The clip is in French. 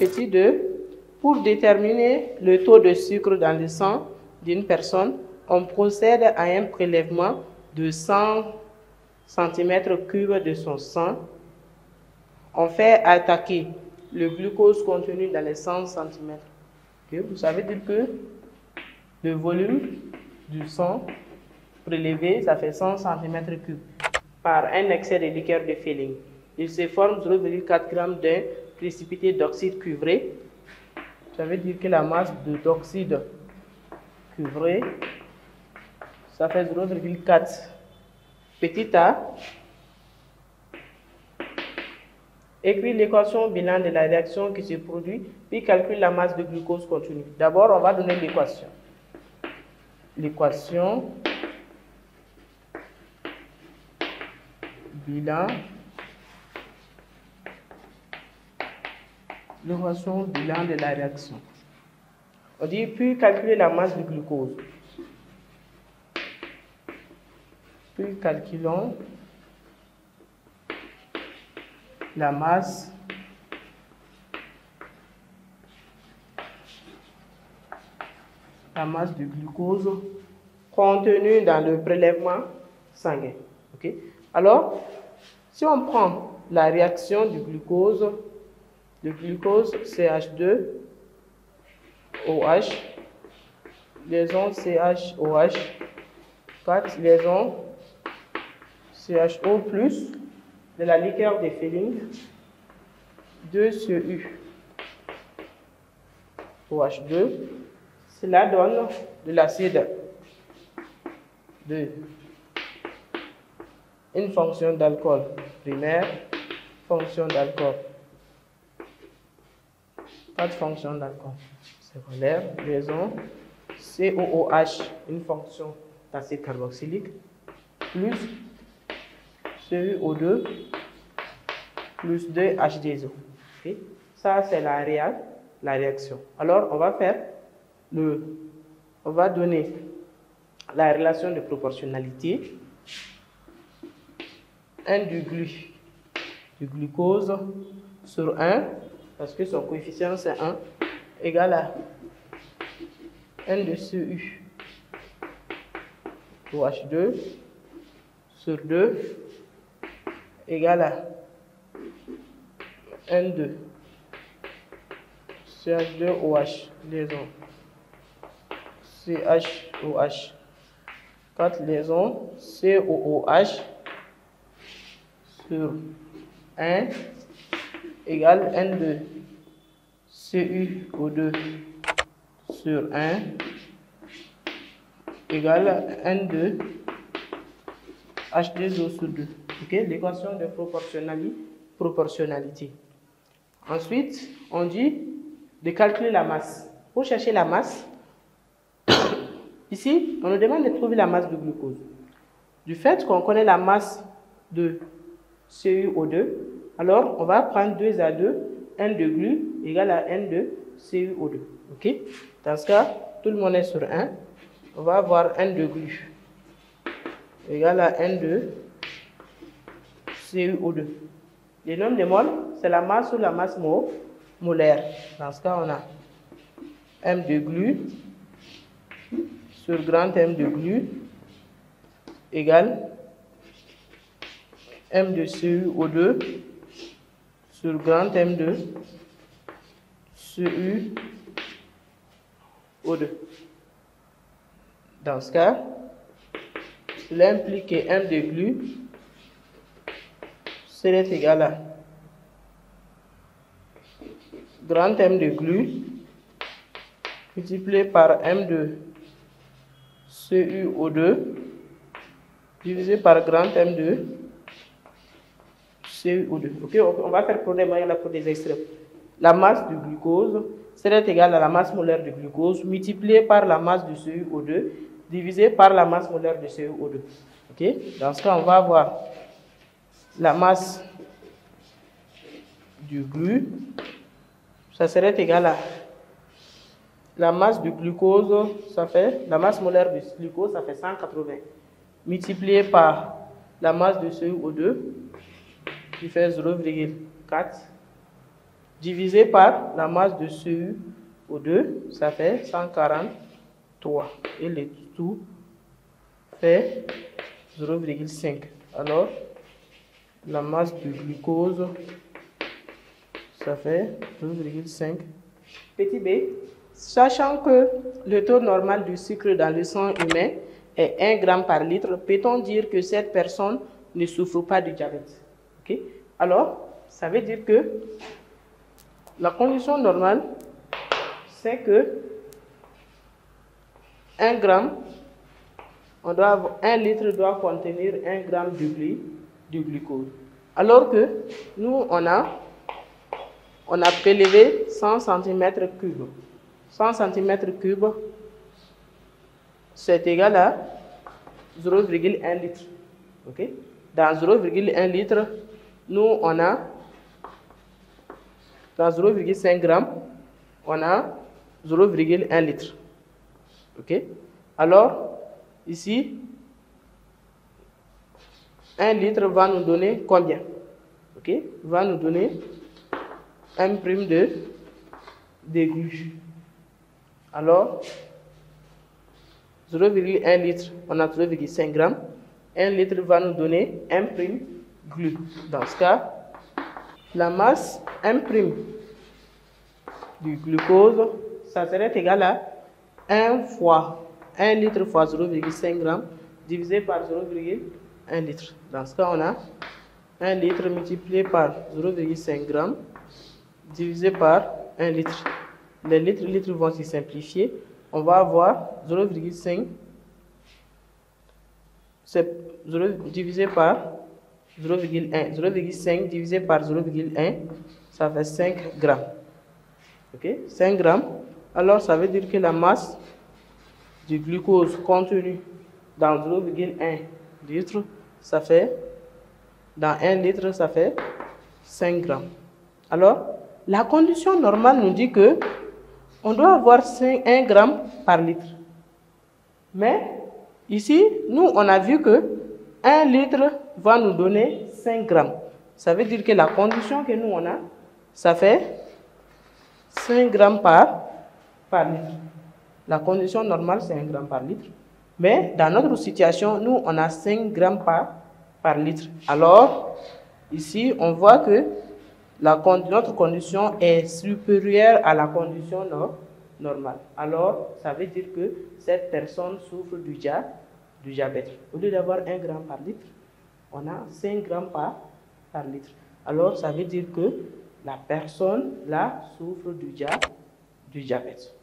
petit 2. Pour déterminer le taux de sucre dans le sang d'une personne, on procède à un prélèvement de 100 cm3 de son sang. On fait attaquer le glucose contenu dans les 100 cm. Okay. Vous savez dire que le volume du sang prélevé, ça fait 100 cm3 par un excès de liqueur de Fehling. Il se forme 0,4 g d'un précipité d'oxyde cuivré. Ça veut dire que la masse d'oxyde cuivré, ça fait 0,4 petit a. Écrit l'équation bilan de la réaction qui se produit, puis calcule la masse de glucose contenue. D'abord, on va donner l'équation. L'équation bilan. L'équation bilan de la réaction. On dit puis calculer la masse du glucose. Puis calculons la masse du glucose contenue dans le prélèvement sanguin. Okay? Alors, si on prend la réaction du glucose, le glucose CH2 OH, liaison CHOH, 4 liaison CHO plus de la liqueur de Fehling, 2 sur U OH2, cela donne de l'acide de une fonction d'alcool primaire, fonction d'alcool, pas de fonction d'alcool secondaire, liaison COOH, une fonction d'acide carboxylique, plus CuO2 plus 2 H2O. Okay? Ça, c'est la réaction. Alors, on va donner la relation de proportionnalité. 1 du glucose sur 1, parce que son coefficient c'est 1, égale à 1 de CU OH2 sur 2 égale à 1 de CH2OH, liaison CHOH, 4 liaisons COOH sur 1 égale 1 de CuO2 sur 1 égale 1 de H2O sur 2. Okay? L'équation de proportionnalité. Ensuite, on dit de calculer la masse. Pour chercher la masse, ici, on nous demande de trouver la masse du glucose. Du fait qu'on connaît la masse de CuO2, alors on va prendre 2 à 2, 1 de glu égale à 1 de CuO2. Okay? Dans ce cas, tout le monde est sur 1. On va avoir 1 de glu égale à 1 de CuO2. Le nombre de moles, c'est la masse ou la masse molaire. Dans ce cas, on a M de glu sur grand M de glu égale M de CuO2 sur grand M de CuO2. Dans ce cas, cela implique que M de glu serait égal à grand M de glu multiplié par M de CuO2 divisé par grand M de CuO2. Okay, on va faire pour des moyens pour des extrêmes. La masse du glucose serait égale à la masse molaire du glucose multipliée par la masse du CuO2 divisé par la masse molaire du CuO2. Okay? Dans ce cas, on va avoir la masse du glu, ça serait égal à la masse du glucose, ça fait la masse molaire du glucose, ça fait 180 multiplié par la masse de CuO2 qui fait 0,4 divisé par la masse de CuO2, ça fait 143. Et le tout fait 0,5. Alors, la masse de glucose, ça fait 0,5. Petit b, sachant que le taux normal du sucre dans le sang humain est 1 g par litre, peut-on dire que cette personne ne souffre pas de diabète? Okay? Alors, ça veut dire que la condition normale, c'est que 1 litre doit contenir 1 g de glucose. Alors que nous, on a prélevé 100 cm3. 100 cm3, c'est égal à 0,1 litre. Okay? Dans 0,1 litre, nous, on a, dans 0,5 g, on a 0,1 litre. Okay? Alors, ici, 1 litre va nous donner combien? Okay? Va nous donner 1 prime de glu. Alors, 0,1 litre, on a 0,5 g. 1 litre va nous donner 1 prime glu. Dans ce cas, la masse 1 prime du glucose, ça serait égal à 1 litre fois 0,5 g divisé par 0,1 litre. Dans ce cas, on a 1 litre multiplié par 0,5 g divisé par 1 litre. Les litres vont se simplifier. On va avoir 0,5 divisé par 0,1. 0,5 divisé par 0,1, ça fait 5 g. Okay? 5 g. Alors, ça veut dire que la masse du glucose contenu dans 0,1 litre, ça fait, dans 1 litre, ça fait 5 g. Alors, la condition normale nous dit que on doit avoir 1 g par litre. Mais ici, nous, on a vu que 1 litre va nous donner 5 g. Ça veut dire que la condition que nous, on a, ça fait 5 g par litre. La condition normale, c'est 1 g par litre. Mais dans notre situation, nous, on a 5 g par litre. Alors, ici, on voit que notre condition est supérieure à la condition normale. Alors, ça veut dire que cette personne souffre du diabète. Au lieu d'avoir 1 g par litre, on a 5 g par litre. Alors, ça veut dire que la personne là souffre du diabète.